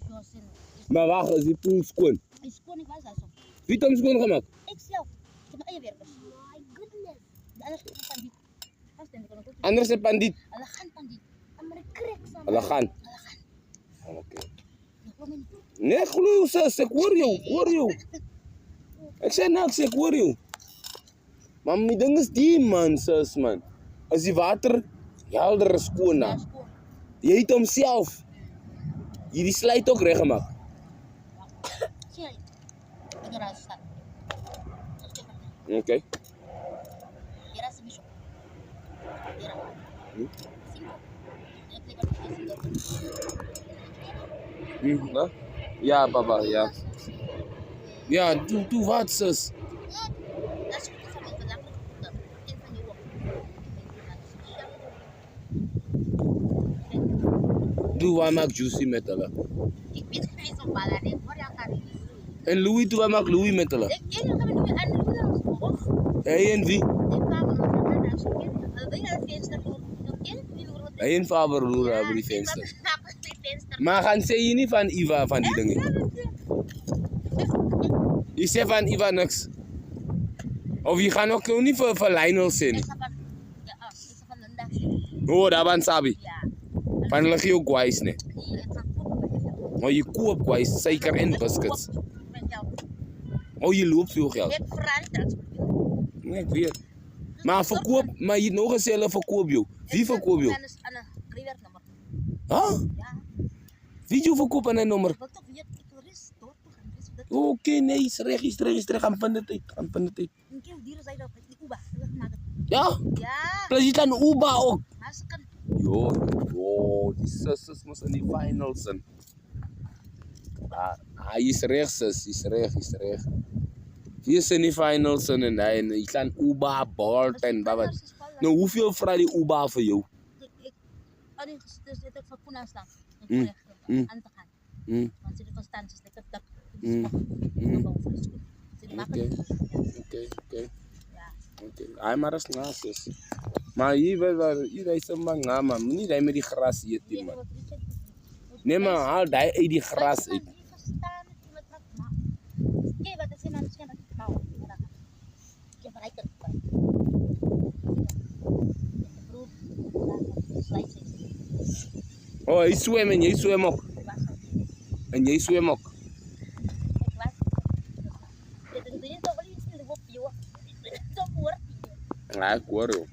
zoals in. Maar wacht, is die poel schoon? Is schoon, ik was daar zo. Wie heeft hem schoon gemaakt? Ik zelf. Ik heb mijn eigen werkers. My goodness. De anders is pandit. Vast en ik kan ook. Anders is pandit. Alagaan pandit. Maar krek sama. Alagaan. Alagaan. Oké. Ik wil me niet. Nee, geloof zus, ik hoor jou. Ik zei niks, ik hoor jou. Maar mijn ding is die man, zus man. Als die water helder is schoon na. Je eet hem zelf. Jullie slijt ook recht gemaakt. Zie je? Ik ga staan. Oké. Kira semisok. Kira. Cinco. Ja, papa, ja. Ja, doe wat, zus. Doe wat maakt Juicy met hulle. Ik weet niet zo'n ballen. Hoor je elkaar? En Louis, doe wat maakt Louis met hulle. Ik ken hem niet aan de hoog. Hij en wie? Ik kwam nog naar zo'n keer. Wil je het venster doen? Hij en Faber roeren over die venster. Maar gaan ze je niet van Iva van die dingen? Je zegt van Iva niks. Of je gaat ook nog niet voor Lionel zien. Ja, is van Linda. Oh, dat was Sabi. Ja. Van lig je ook kwijs, nee. Hier, het van koop. Maar je koopt kwijs, suiker en biscuits. Oh, je loopt veel geld. Ik vraag transport. Nee, ik weet. Maar verkoop, maar je nog eens zelf verkoop je. Wie verkoop je? Aan een rivernummer. Huh? Ja. Wie je verkoop aan een nummer? Wat toch weer? Ik wil rest dood. Oké, nee, is recht. Gaan van de tijd. Een keer dieren zijn dat die Uba. Ja? Ja. Plus je dan Uba ook. Maar ze kan. Yo, die zusters moesten in die finals zijn. Hij is recht, zus. Is recht. Die is in die finals en hij kan Uba, Bolt en wat. Nou, hoeveel vraagt die Uba voor jou? Dus dit is van Puna staan. Aan te gaan. Want ze van staan, dus lekker dak. Oké. Hij maar is naast is. Maar hier is een man, man. Niet hij met die gras hier, die man. Nee, maar haal die gras uit. Oké, wat is er nou? Ik heb bereikt. Oh, hij zwemt en jij zwemt ook. En jij zwemt ook. Ja, ik hoor je.